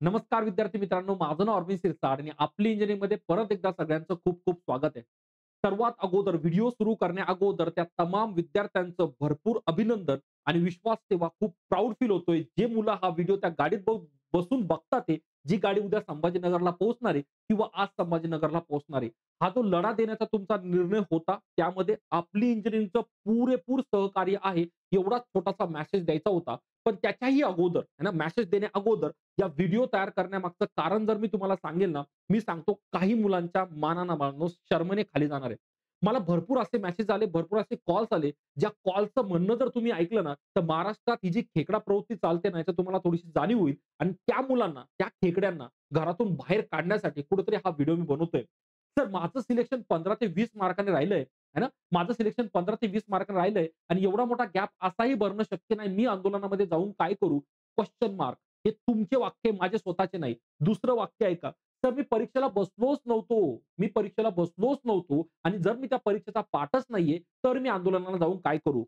नमस्कार विद्यार्थी मित्रांनो, माझं नाव अरविंद सिरसाट आणि आपली इंजिनिअरिंगमध्ये परत एकदा सगळ्यांचं खूप खूप स्वागत आहे. सर्वात अगोदर व्हिडिओ सुरू करण्या अगोदर त्या तमाम विद्यार्थ्यांचं भरपूर अभिनंदन आणि विश्वास ठेवा. खूप प्राउड फील होतोय. जे मुलं हा व्हिडिओ त्या गाडीत बसून बघतात आहे, जी गाडी उद्या संभाजीनगरला पोहोचणार आहे किंवा आज संभाजीनगरला पोहोचणार आहे. हा जो लढा देण्याचा तुमचा निर्णय होता, त्यामध्ये आपली इंजिनिअरिंगचं पुरेपूर सहकार्य आहे, एवढाच छोटासा मेसेज द्यायचा होता. पण त्याच्याही अगोदर आहे ना, मेसेज देण्या अगोदर या व्हिडिओ तयार करण्यामागचं कारण जर मी तुम्हाला सांगेल ना, मी सांगतो काही मुलांच्या मानानं शरमेने खाली जाणार आहे. मला भरपूर असे मेसेज आले, भरपूर असे कॉल्स आले, ज्या कॉलचं म्हणणं जर तुम्ही ऐकलं ना, तर महाराष्ट्रात ही जी खेकडा प्रवृत्ती चालते ना, याची तुम्हाला थोडीशी जाणीव होईल आणि त्या मुलांना, त्या खेकड्यांना घरातून बाहेर काढण्यासाठी कुठेतरी हा व्हिडिओ मी बनवतोय. सर माझं सिलेक्शन 15 ते 20 मार्कांनी राहिलंय, आहे ना? माझं सिलेक्शन 15 ते 20 मार्कांनी राहिलंय आणि एवढा मोठा गॅप असाही भरणं शक्य नाही. मी आंदोलनामध्ये जाऊन काय करू? Question mark. हे तुमचे वाक्य माझे स्वतःचे नाही. दुसरं वाक्य ऐका. "सर मी परीक्षेला बसलोच नव्हतो. मी परीक्षेला बसलोच नव्हतो आणि जर मी त्या परीक्षेचा पाठच नाहीये, तर मी आंदोलनाला जाऊन काय करू?"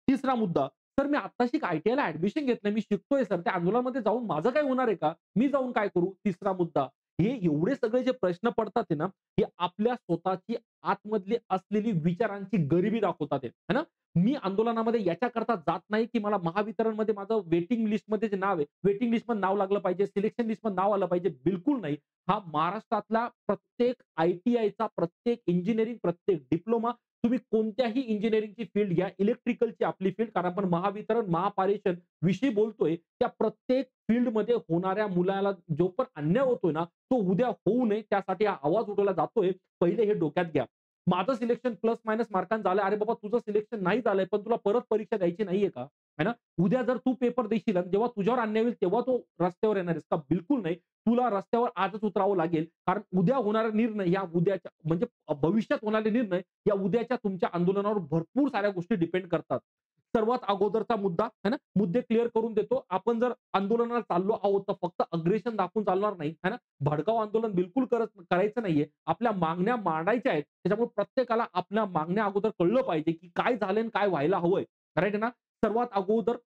तिसरा मुद्दा, "सर मी आत्ताशी आय-टी-आयला ॲडमिशन घेतलंय. मी शिकतोय सर. त्या आंदोलनामध्ये जाऊन माझं काय होणार आहे का? मी जाऊन काय करू?" तिसरा मुद्दा. हे एवढे सगळे जे प्रश्न पडतात आहे ना, हे आपल्या स्वतःची आतमधली असलेली विचारांची गरिबी दाखवतात आहे. है ना? मी आंदोलनामध्ये याच्याकरता जात नाही, की मला महावितरणमध्ये माझं वेटिंग लिस्टमध्ये जे नाव आहे, वेटिंग लिस्टमध्ये नाव लागलं पाहिजे, सिलेक्शन लिस्टमध्ये नाव आलं पाहिजे. बिलकुल नाही. हा महाराष्ट्रातला प्रत्येक आय-टी-आयचा, प्रत्येक इंजिनिअरिंग, प्रत्येक डिप्लोमा तुम्ही कोणत्याही इंजिनिअरिंगची फील्ड घ्या, इलेक्ट्रिकलची आपली फील्ड कारण आपण महावितरण, महापारेषण विषयी बोलतोय. त्या प्रत्येक फील्डमध्ये होणाऱ्या मुलाला जो पण अन्याय होतोय ना, तो उद्या होऊ नये त्यासाठी हा आवाज उठवला जातोय. पहिले हे डोक्यात घ्या. माझं सिलेक्शन प्लस मायनस मार्कांनी झालंय. अरे बाबा तुझं सिलेक्शन नाही झालंय, पण तुला परत परीक्षा द्यायची नाहीये का? आहे ना? उद्या जर तू पेपर देशील आणि जेव्हा तुझ्यावर अन्याय होईल, तेव्हा तू रस्त्यावर येणार आहेस का? बिलकुल नाही. तुला रस्त्यावर आजच उतरावं लागेल. कारण उद्या होणारा निर्णय या उद्याच्या म्हणजे भविष्यात होणारे निर्णय या उद्याच्या तुमच्या आंदोलनावर भरपूर साऱ्या गोष्टी डिपेंड करतात. सर्वात अगोदरचा मुद्दा आहे ना, मुद्दे क्लिअर करून देतो. आपण जर आंदोलनाला चाललो आहोत, तर फक्त अग्रेशन दाखवून चालणार नाही, आहे ना? भडकाऊ आंदोलन बिलकुल करायचं नाहीये. आपल्या मागण्या मांडायच्या आहेत. त्याच्यामुळे प्रत्येकाला आपल्या मागण्या अगोदर कळलं पाहिजे, की काय झालंय आणि काय व्हायला हवंय. राइट आहे ना? सर्वात अगोदर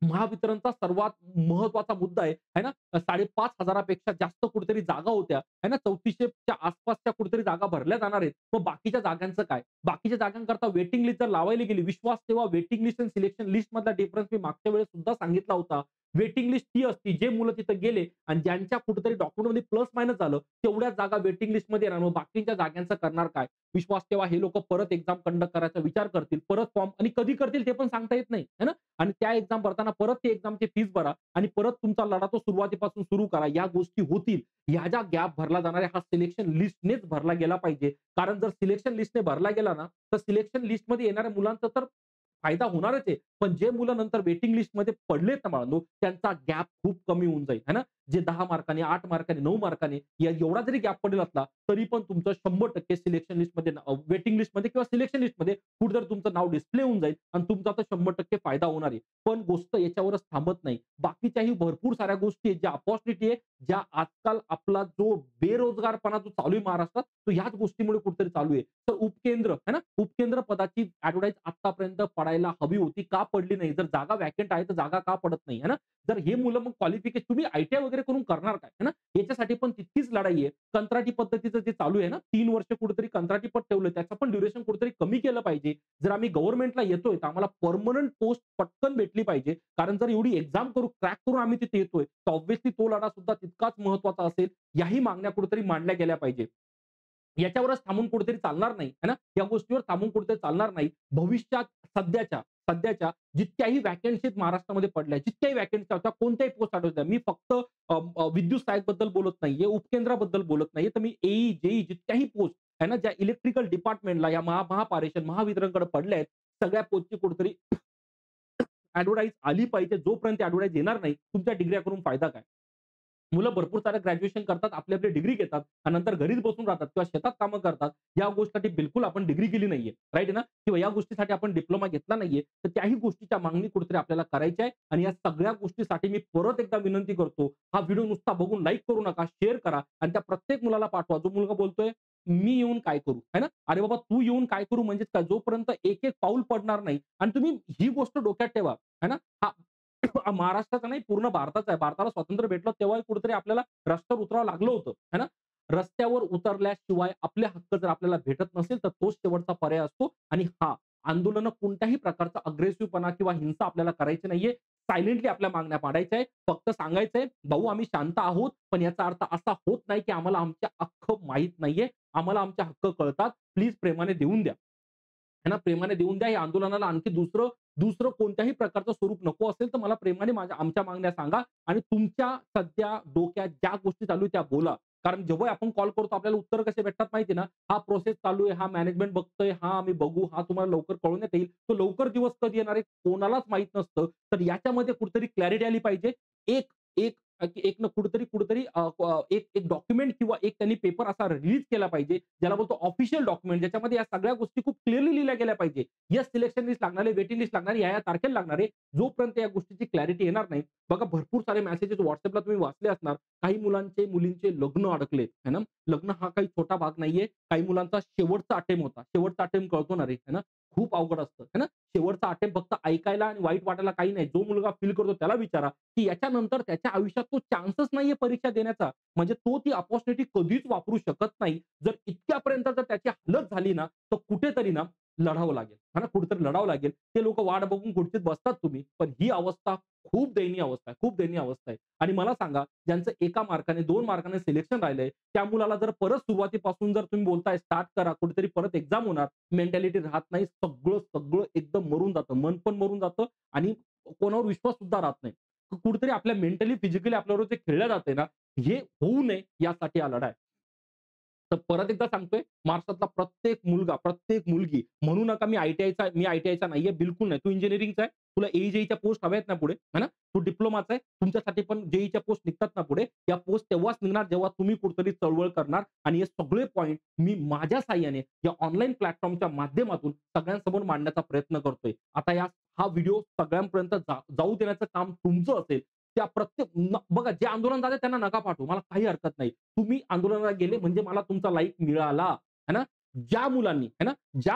महावितरणचा सर्वात महत्वाचा मुद्दा आहे ना? 5,500 पेक्षा जास्त कुठेतरी जागा होत्या, आहे ना? 3400च्या आसपासच्या कुठेतरी जागा भरल्या जाणार आहेत. मग बाकीच्या जागांचं काय? बाकीच्या जागांकरता वेटिंग लिस्ट जर लावायला गेली, विश्वास ठेवा वेटिंग लिस्ट आणि सिलेक्शन लिस्टमधला डिफरन्स मी मागच्या वेळेस सुद्धा सांगितला होता. वेटिंग लिस्ट ती असती, जे मुलं तिथं गेले आणि ज्यांच्या कुठेतरी डॉक्युमेंटमध्ये प्लस मायनस झालं, तेवढ्याच जागा वेटिंग लिस्टमध्ये येणार. मग बाकीच्या जागांचं करणार काय? विश्वास ठेवा हे लोकं परत एक्झाम कंडक्ट करायचा विचार करतील. परत फॉर्म आणि कधी करतील ते पण सांगता येत नाही, है ना? आणि त्या एक्झाम भरताना परत ते एक्झामची फीस भरा आणि परत तुमचा लढा तो सुरुवातीपासून सुरू करा. या गोष्टी होतील. ह्या ज्या गॅप भरला जाणार आहे, हा सिलेक्शन लिस्टनेच भरला गेला पाहिजे. कारण जर सिलेक्शन लिस्टने भरला गेला ना, तर सिलेक्शन लिस्टमध्ये येणाऱ्या मुलांचा तर फायदा होणारच आहे. पण जे मुलं नंतर वेटिंग लिस्टमध्ये पडलेत ना बाळांनो, त्यांचा गॅप खूप कमी होऊन जाईल, है ना? जे 10 मार्कांनी, 8 मार्कांनी, 9 मार्कांनी एवढा जरी गॅप पडेल असला, तरी पण तुमचं 100% सिलेक्शन लिस्टमध्ये वेटिंग लिस्टमध्ये किंवा सिलेक्शन लिस्टमध्ये कुठेतरी तुमचं नाव डिस्प्ले होऊन जाईल आणि तुमचा तर 100% फायदा होणार आहे. पण गोष्ट याच्यावरच थांबत नाही. बाकीच्याही भरपूर साऱ्या गोष्टी आहेत, ज्या अपॉर्च्युनिटी आहे, ज्या आजकाल आपला जो बेरोजगारपणा जो चालू आहे महाराष्ट्रात, तो ह्याच गोष्टीमुळे कुठेतरी चालू आहे. तर उपकेंद्र आहे ना, उपकेंद्र पदाची ॲडव्हर्टाइज आत्तापर्यंत पडायला हवी होती. का पडली नाही? जर जागा व्हॅकंट आहे, तर जागा का पडत नाही? आहे ना? जर हे मुलं मग क्वालिफिकेशन तुम्ही आय-टी-आय वगैरे करून करणार काय? आहे ना? याच्यासाठी पण तितकीच लढाई आहे. कंत्राटी पद्धतीचं जे चालू आहे ना, 3 वर्ष कुठेतरी कंत्राटी पद ठेवलं, त्याचं पण ड्युरेशन कुठेतरी कमी केलं पाहिजे. जर आम्ही गव्हर्नमेंटला येतोय, तर आम्हाला पर्मनंट पोस्ट पटकन भेटली पाहिजे. कारण जर एवढी एक्झाम क्रॅक करून आम्ही तिथे येतोय, तर ऑब्व्हियसली तो लढा सुद्धा तितकाच महत्त्वाचा असेल. याही मागण्या कुठेतरी मांडल्या गेल्या पाहिजे. याच्यावरच थांबून कुठेतरी चालणार नाही, है ना? या गोष्टीवर थांबून कुठेतरी चालणार नाही. भविष्यात सध्याच्या सध्याच्या जितक्याही व्हॅकन्सीज महाराष्ट्रामध्ये पडल्या, जितक्याही व्हॅकन्सी होत्या, कोणत्याही पोस्ट आढळल्या. मी फक्त विद्युत सहाय्यकबद्दल बोलत नाहीये, उपकेंद्राबद्दल बोलत नाहीये. तर मी एई, जेई जितक्याही पोस्ट आहे ना, ज्या इलेक्ट्रिकल डिपार्टमेंटला या महापारेषण, महावितरणकडे पडल्या आहेत, सगळ्या पोस्टची कुठेतरी ॲडव्हर्टाइज आली पाहिजे. जोपर्यंत ॲडव्हर्टाइज येणार नाही, तुमच्या डिग्र्या करून फायदा काय? मुलं भरपूर सारं ग्रॅज्युएशन करतात, आपली डिग्री घेतात आणि नंतर घरीच बसून राहतात किंवा शेतात कामं करतात. या गोष्टीसाठी बिलकुल आपण डिग्री केली नाहीये. राइट आहे ना? किंवा या गोष्टीसाठी आपण डिप्लोमा घेतला नाहीये. तर त्याही गोष्टीच्या मागणी कुठेतरी आपल्याला करायची आहे आणि या सगळ्या गोष्टीसाठी मी परत एकदा विनंती करतो. हा व्हिडिओ नुसता बघून लाईक करू नका, शेअर करा आणि त्या प्रत्येक मुलाला पाठवा. जो मुलगा बोलतोय, "मी येऊन काय करू?" आहे ना? अरे बाबा, तू येऊन काय करू म्हणजेच काय? जोपर्यंत एक-एक पाऊल पडणार नाही आणि तुम्ही ही गोष्ट डोक्यात ठेवा, आहे ना? महाराष्ट्राचा नाही, पूर्ण भारताचा आहे. भारताला स्वातंत्र्य भेटलं तेव्हाही कुठेतरी आपल्याला रस्त्यावर उतरावं लागलं होतं, है ना? रस्त्यावर उतरल्याशिवाय आपले हक्क जर आपल्याला भेटत नसेल, तर तोच शेवटचा पर्याय असतो. आणि आंदोलनं कोणत्याही प्रकारचा अग्रेसिव्हपणा किंवा हिंसा आपल्याला करायची नाहीये. सायलेंटली आपल्या मागण्या मांडायच्या आहे. फक्त सांगायचंय, "भाऊ आम्ही शांत आहोत, पण याचा अर्थ असा होत नाही, की आम्हाला आमचे हक्क माहीत नाहीये. आम्हाला आमचे हक्क कळतात. प्लीज प्रेमाने देऊन द्या." है ना, प्रेमाने देऊन द्या. या आंदोलनाला आणखी दुसरं दुसरं कोणत्याही प्रकारचं स्वरूप नको असेल, तर मला प्रेमाने आमच्या मागण्या सांगा आणि तुमच्या सध्या डोक्यात ज्या गोष्टी चालू आहेत त्या बोला. कारण जेव्हा आपण कॉल करतो आपल्याला उत्तर कसे भेटतात माहिती आहे ना? हा प्रोसेस चालू आहे, हा मॅनेजमेंट बघतोय, आम्ही बघू, तुम्हाला लवकर कळवण्यात येईल. तो लवकर दिवस कधी येणार आहे कोणालाच माहीत नसतं. तर याच्यामध्ये कुठेतरी क्लॅरिटी आली पाहिजे. एक एक एक ना कुठेतरी कुठेतरी एक एक डॉक्युमेंट किंवा एक त्यांनी पेपर असा रिलीज केला पाहिजे, ज्याला बोलतो ऑफिशियल डॉक्युमेंट, ज्याच्यामध्ये या सगळ्या गोष्टी खूप क्लिअरली लिहिल्या गेल्या पाहिजे. येस, सिलेक्शन लिस्ट लागणार आहे, वेटिंग लिस्ट लागणार आहे, या तारखेला लागणार आहे. जोपर्यंत या गोष्टीची क्लॅरिटी येणार नाही, बघा भरपूर सारे मेसेजेस WhatsAppला तुम्ही वाचले असणार. काही मुलांचे, मुलींचे लग्न अडकले, है ना? लग्न हा काही छोटा भाग नाहीये. काही मुलांचा शेवटचा अटेम्प्ट होता. शेवटचा अटेम्प्ट कळतो ना रे, है ना? खूप अवघड असतं, है ना? शेवटचा अटेम्प्ट फक्त ऐकायला आणि वाईट वाटायला काही नाही. जो मुलगा फील करतो त्याला विचारा, की याच्यानंतर त्याच्या आयुष्यात तो चान्सच नाहीये परीक्षा देण्याचा. म्हणजे तो ती अपॉर्च्युनिटी कधीच वापरू शकत नाही. जर इतक्यापर्यंत जर त्याची हालत झाली ना, तर कुठेतरी ना लढावं लागेल, है ना? कुठेतरी लढावं लागेल. ते लोकं वाट बघून खुर्चीत बसतात तुम्ही. पण ही अवस्था खूप दयनीय अवस्था आहे. खूप दयनीय अवस्था आहे. आणि मला सांगा, ज्यांचं 1 मार्काने, 2 मार्काने सिलेक्शन राहिलंय, त्या मुलाला जर परत सुरुवातीपासून जर तुम्ही बोलताय स्टार्ट करा, कुठेतरी परत एक्झाम होणार, मेंटॅलिटी राहत नाही. सगळं एकदम मरून जातं. मन पण मरून जातं आणि कोणावर विश्वास सुद्धा राहत नाही. कुठेतरी आपल्या मेंटली, फिजिकली आपल्याबरोबर जे खेळलं जातंय ना, हे होऊ नये यासाठी हा लढा आहे. तर परत एकदा सांगतोय, महाराष्ट्रातला प्रत्येक मुलगा, प्रत्येक मुलगी म्हणू नका मी आय-टी-आयचा नाहीये, बिलकुल नाही. तू इंजिनिअरिंगचा आहे, तुला ए-ई-जेईच्या पोस्ट हव्या आहेत ना पुढे, है ना? तू डिप्लोमाचा आहे, तुमच्यासाठी पण जेईच्या पोस्ट निघतात ना पुढे. या पोस्ट तेव्हाच निघणार जेव्हा तुम्ही कुठेतरी चळवळ करणार आणि हे सगळे पॉइंट मी माझ्या साहाय्याने या ऑनलाईन प्लॅटफॉर्मच्या माध्यमातून सगळ्यांसमोर मांडण्याचा प्रयत्न करतोय. आता हा व्हिडिओ सगळ्यांपर्यंत जाऊ देण्याचं काम तुमचं असेल. त्या प्रत्येक बघा जे आंदोलन झाले त्यांना नका पाठवू. मला काही हरकत नाही. तुम्ही आंदोलनाला गेले म्हणजे मला तुमचा लाईक मिळाला, है ना? ज्या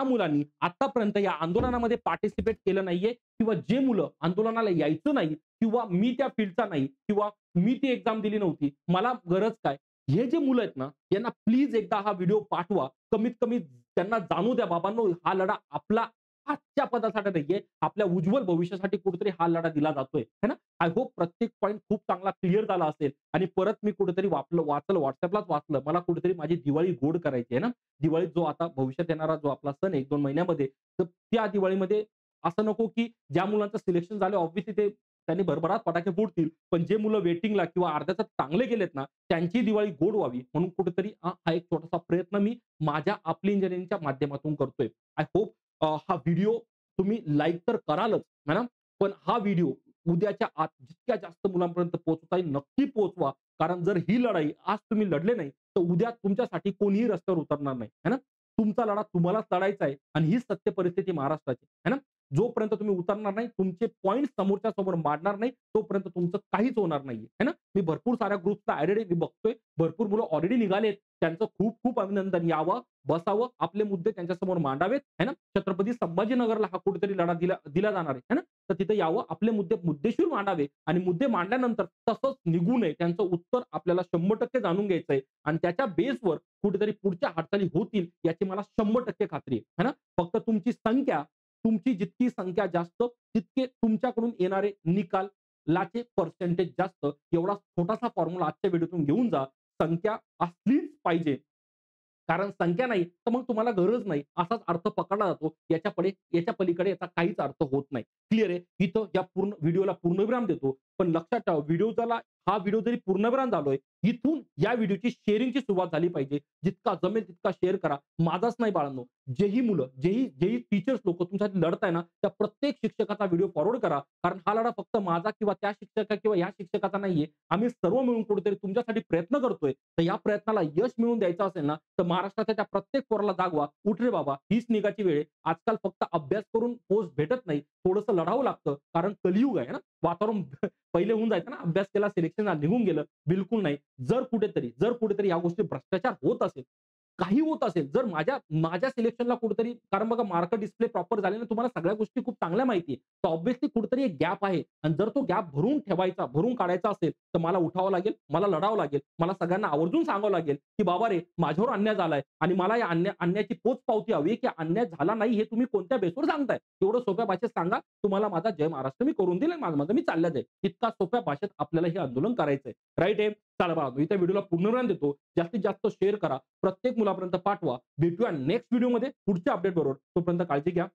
मुलांनी आतापर्यंत या आंदोलनामध्ये पार्टिसिपेट केलं नाहीये किंवा जे मुलं आंदोलनाला यायचं नाही किंवा मी त्या फील्डचा नाही किंवा मी ती एक्झाम दिली नव्हती, मला गरज काय? हे जे मुलं आहेत ना, यांना प्लीज एकदा हा व्हिडिओ पाठवा. कमीत कमी त्यांना जाणू द्या, बाबांनो हा लढा आपला आजच्या पदासाठी नाहीये, आपल्या उज्ज्वल भविष्यासाठी कुठेतरी हा लढा दिला जातोय, है ना? आय होप प्रत्येक पॉइंट खूप चांगला क्लिअर झाला असेल आणि परत मी कुठेतरी वाचलं WhatsAppलाच वाचलं. मला कुठेतरी माझी दिवाळी गोड करायची आहे ना. दिवाळीत जो आता भविष्यात येणारा जो आपला सण आहे 1-2 महिन्यामध्ये, तर त्या दिवाळीमध्ये असं नको की ज्या मुलांचं सिलेक्शन झालं ऑब्व्हियसली ते त्यांनी भरभराट फटाके फोडतील. पण जे मुलं वेटिंगला किंवा अर्ध्याच्यात चांगले गेलेत ना, त्यांची दिवाळी गोड व्हावी म्हणून कुठेतरी हा एक छोटासा प्रयत्न मी माझ्या आपली इंजिनिअरिंगच्या माध्यमातून करतोय. आय होप हा व्हिडिओ तुम्ही लाईक तर करालच, है ना? पण हा व्हिडिओ उद्याच्या आत जितक्या जास्त मुलांपर्यंत पोहोचवता येईल नक्की पोहोचवा. कारण जर ही लढाई आज तुम्ही लढले नाही, तर उद्या तुमच्यासाठी कोणीही रस्त्यावर उतरणार नाही, है ना? तुमचा लढा तुम्हालाच लढायचा आहे आणि हीच सत्य परिस्थिती महाराष्ट्राची, है ना? जोपर्यंत तुम्ही उतरणार नाही, तुमचे पॉइंट्स समोरच्या समोर मांडणार नाही, तोपर्यंत तुमचं काहीच होणार नाहीये, है ना? मी भरपूर साऱ्या ग्रुप्सला ॲडेड आहे, मी बघतोय. भरपूर मुलं ऑलरेडी निघालेत. त्यांचं खूप खूप अभिनंदन. यावं, बसावं, आपले मुद्दे त्यांच्यासमोर मांडावेत, है ना? छत्रपती संभाजीनगरला हा कुठेतरी लढा दिला जाणार आहे, है ना? तर तिथे यावं, आपले मुद्दे मुद्देशीर मांडावे आणि मुद्दे मांडल्यानंतर तसंच निघू नये. त्यांचं उत्तर आपल्याला 100% जाणून घ्यायचंय आणि त्याच्या बेसवर कुठेतरी पुढच्या हालचाली होतील याची मला 100% खात्री आहे, है ना? फक्त तुमची जितकी संख्या जास्त, तितके तुमच्याकडून येणारे निकालाचे पर्सेंटेज जास्त. एवढा छोटासा फॉर्म्युला आजच्या व्हिडिओतून घेऊन जा. संख्या असलीच पाहिजे. कारण संख्या नाही, तर मग तुम्हाला गरज नाही. असाच अर्थ पकडला जातो. याच्या पलीकडे याचा काहीच अर्थ होत नाही. क्लिअर आहे? इथं या पूर्ण व्हिडिओला पूर्णविराम देतो. पण लक्षात ठेवा हा व्हिडिओ जरी पूर्णविराम झालोय, इथून या व्हिडिओची शेअरिंगची सुरुवात झाली पाहिजे. जितका जमेल तितका शेअर करा. माझाच नाही बाळांनो, जेही मुलं, जेही टीचर्स लोकं तुमच्यासाठी लढताय ना, त्या प्रत्येक शिक्षकाचा व्हिडिओ फॉरवर्ड करा. कारण हा लढा फक्त माझा किंवा त्या शिक्षका किंवा या शिक्षकाचा नाहीये. आम्ही सर्व मिळून कुठेतरी तुमच्यासाठी प्रयत्न करतोय. तर या प्रयत्नाला यश मिळवून द्यायचं असेल ना, तर महाराष्ट्राच्या त्या प्रत्येक पोराला जागवा. उठ रे बाबा, हीच निघाची वेळ आहे. आजकाल फक्त अभ्यास करून पोस्ट भेटत नाही. थोडंसं लढावं लागतं. कारण कलियुग आहे ना. वातावरण पहिले होऊन जायचं ना, अभ्यास केला, सिलेक्शन झालं, निघून गेलं. बिलकुल नाही. जर कुठेतरी या गोष्टी भ्रष्टाचार होत असेल, काही होत असेल, जर माझ्या माझ्या सिलेक्शनला कुठेतरी, कारण बघा मार्क डिस्प्ले प्रॉपर झाल्याने तुम्हाला सगळ्या गोष्टी खूप चांगल्या माहिती आहे. तर ऑब्व्हियसली कुठेतरी एक गॅप आहे आणि जर तो गॅप भरून ठेवायचा, भरून काढायचा असेल, तर मला उठावं लागेल, मला लढावं लागेल, मला सगळ्यांना आवर्जून सांगावं लागेल, की "बाबा रे, माझ्यावर अन्याय झालाय आणि मला या अन्यायाची पोचपावती हवी, की अन्याय झाला नाही हे तुम्ही कोणत्या बेसवर सांगताय? एवढं सोप्या भाषेत सांगा, तुम्हाला माझा जय महाराष्ट्र मी करून देईल आणि माझं मी चालल्या जाईल." इतका सोप्या भाषेत आपल्याला हे आंदोलन करायचंय. राइट आहे? चला बाळांनो, इथे व्हिडिओला पूर्णविराम देतो. जास्तीत जास्त शेअर करा. प्रत्येक मुलापर्यंत पाठवा. भेटूया नेक्स्ट व्हिडिओमध्ये पुढच्या अपडेट बरोबर. तोपर्यंत काळजी घ्या.